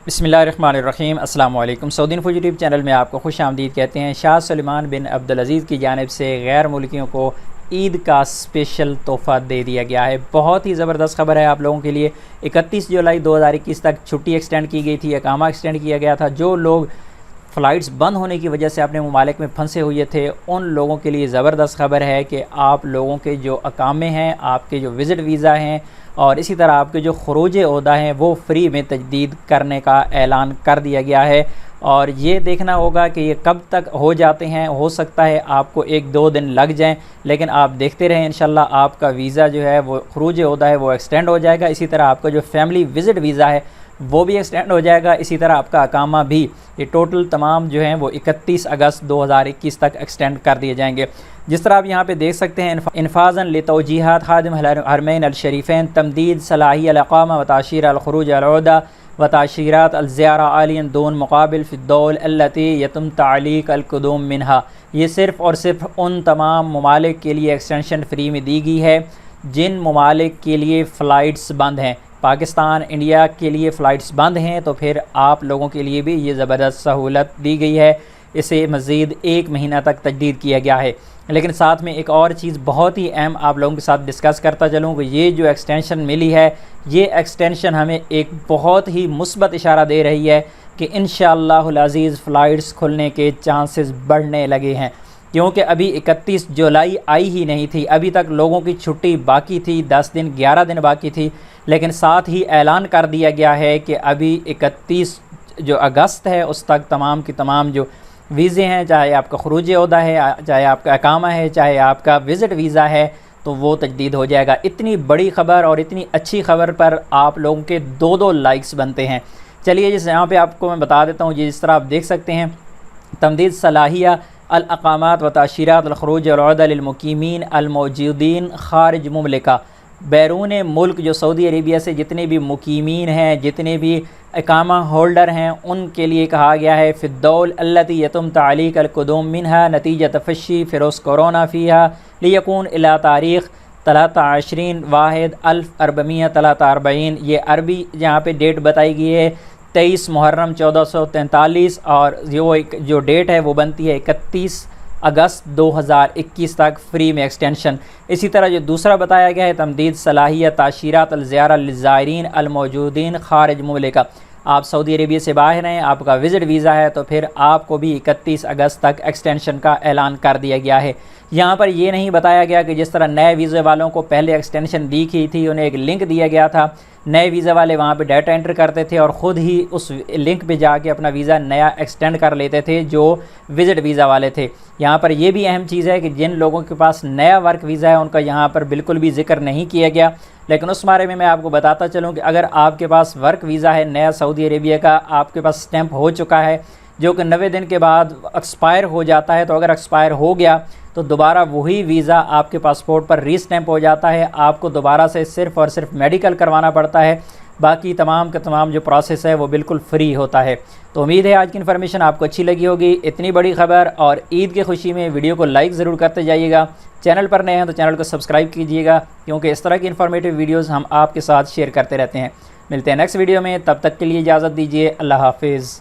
بسم اللہ الرحمن الرحیم۔ السلام علیکم۔ سعودی انفو یوٹیوب چینل میں آپ کو خوش آمدید کہتے ہیں۔ شاہ سلمان بن عبدالعزیز کی جانب سے غیر ملکیوں کو عید کا اسپیشل تحفہ دے دیا گیا ہے۔ بہت ہی زبردست خبر ہے آپ لوگوں کے لیے۔ 31 جولائی 2021 تک چھٹی ایکسٹینڈ کی گئی تھی، اقامہ ایکسٹینڈ کیا گیا تھا۔ جو لوگ فلائٹس بند ہونے کی وجہ سے اپنے ممالک میں پھنسے ہوئے تھے، ان لوگوں کے لیے زبردست خبر ہے کہ آپ لوگوں کے جو اقامے ہیں، آپ کے جو وزٹ ویزا ہیں اور اسی طرح آپ کے جو خروج عہدہ ہیں وہ فری میں تجدید کرنے کا اعلان کر دیا گیا ہے۔ اور یہ دیکھنا ہوگا کہ یہ کب تک ہو جاتے ہیں۔ ہو سکتا ہے آپ کو 1-2 دن لگ جائیں، لیکن آپ دیکھتے رہیں، انشاءاللہ آپ کا ویزا جو ہے وہ خروج عہدہ ہے وہ ایکسٹینڈ ہو جائے گا۔ اسی طرح آپ کا جو فیملی وزٹ ویزا ہے وہ بھی ایکسٹینڈ ہو جائے گا۔ اسی طرح آپ کا اقامہ بھی، یہ ٹوٹل تمام جو ہیں وہ 31 اگست 2021 تک ایکسٹینڈ کر دیے جائیں گے۔ جس طرح آپ یہاں پہ دیکھ سکتے ہیں، انفاذاً لتوجیحات خادم الحرمین الشریفین تمدید صلاحی الاقامہ و تعشیر الخروج العہدہ و تعشیرات الزیارہ عالیاً دون مقابل فی الدول التی یتم تعلیق القدوم منہا۔ یہ صرف اور صرف ان تمام ممالک کے لیے ایکسٹینشن فری میں دی گئی ہے جن ممالک کے لیے فلائٹس بند ہیں۔ پاکستان، انڈیا کے لیے فلائٹس بند ہیں، تو پھر آپ لوگوں کے لیے بھی یہ زبردست سہولت دی گئی ہے۔ اسے مزید 1 مہینہ تک تجدید کیا گیا ہے۔ لیکن ساتھ میں ایک اور چیز بہت ہی اہم آپ لوگوں کے ساتھ ڈسکس کرتا چلوں کہ یہ جو ایکسٹینشن ملی ہے، یہ ایکسٹینشن ہمیں ایک بہت ہی مثبت اشارہ دے رہی ہے کہ انشاءاللہ العزیز فلائٹس کھلنے کے چانسز بڑھنے لگے ہیں، کیونکہ ابھی 31 جولائی آئی ہی نہیں تھی، ابھی تک لوگوں کی چھٹی باقی تھی، 10 دن 11 دن باقی تھی، لیکن ساتھ ہی اعلان کر دیا گیا ہے کہ ابھی 31 جو اگست ہے اس تک تمام کی تمام جو ویزے ہیں، چاہے آپ کا خروج عہدہ ہے، چاہے آپ کا اقامہ ہے، چاہے آپ کا وزٹ ویزا ہے، تو وہ تجدید ہو جائے گا۔ اتنی بڑی خبر اور اتنی اچھی خبر پر آپ لوگوں کے 2 لائکس بنتے ہیں۔ چلیے جس یہاں پہ آپ کو میں بتا دیتا ہوں، جس طرح آپ دیکھ سکتے ہیں، تمدید صلاحیہ الاقامات و تعشیرات الخروج العہدہ للمقیمین الموجودین خارج مملکہ۔ بیرون ملک جو سعودی عربیہ سے جتنے بھی مقیمین ہیں، جتنے بھی اقامہ ہولڈر ہیں، ان کے لیے کہا گیا ہے فی الدول التی یتم تعلیق القدوم منہا نتیجہ تفشی فیروس کورونا فیہا لیکون الی تاریخ 23/1/1443۔ یہ عربی یہاں پہ ڈیٹ بتائی گئی ہے 23 محرم 1443، اور جو ڈیٹ ہے وہ بنتی ہے 31 اگست 2021 تک فری میں ایکسٹینشن۔ اسی طرح جو دوسرا بتایا گیا ہے تمدید صلاحیہ تعشیرات الزیارہ للزائرین الموجودین خارج مملکہ۔ آپ سعودی عربیہ سے باہر ہیں، آپ کا وزٹ ویزا ہے، تو پھر آپ کو بھی 31 اگست تک ایکسٹینشن کا اعلان کر دیا گیا ہے۔ یہاں پر یہ نہیں بتایا گیا کہ جس طرح نئے ویزے والوں کو پہلے ایکسٹینشن دی گئی تھی، انہیں ایک لنک دیا گیا تھا، نئے ویزا والے وہاں پہ ڈیٹا انٹر کرتے تھے اور خود ہی اس لنک پہ جا کے اپنا ویزا نیا ایکسٹینڈ کر لیتے تھے جو وزٹ ویزا والے تھے۔ یہاں پر یہ بھی اہم چیز ہے کہ جن لوگوں کے پاس نیا ورک ویزا ہے ان کا یہاں پر بالکل بھی ذکر نہیں کیا گیا، لیکن اس بارے میں آپ کو بتاتا چلوں کہ اگر آپ کے پاس ورک ویزا ہے نیا سعودی عربیہ کا، آپ کے پاس سٹیمپ ہو چکا ہے جو کہ 90 دن کے بعد ایکسپائر ہو جاتا ہے، تو اگر ایکسپائر ہو گیا تو دوبارہ وہی ویزا آپ کے پاسپورٹ پر ری سٹیمپ ہو جاتا ہے، آپ کو دوبارہ سے صرف اور صرف میڈیکل کروانا پڑتا ہے، باقی تمام کا تمام جو پروسیس ہے وہ بالکل فری ہوتا ہے۔ تو امید ہے آج کی انفارمیشن آپ کو اچھی لگی ہوگی۔ اتنی بڑی خبر اور عید کی خوشی میں ویڈیو کو لائک ضرور کرتے جائیے گا۔ چینل پر نئے ہیں تو چینل کو سبسکرائب کیجیے گا، کیونکہ اس طرح کی انفارمیٹیو ویڈیوز ہم آپ کے ساتھ شیئر کرتے رہتے ہیں۔ ملتے ہیں نیکسٹ ویڈیو میں، تب تک کے لیے اجازت دیجیے۔ اللہ حافظ۔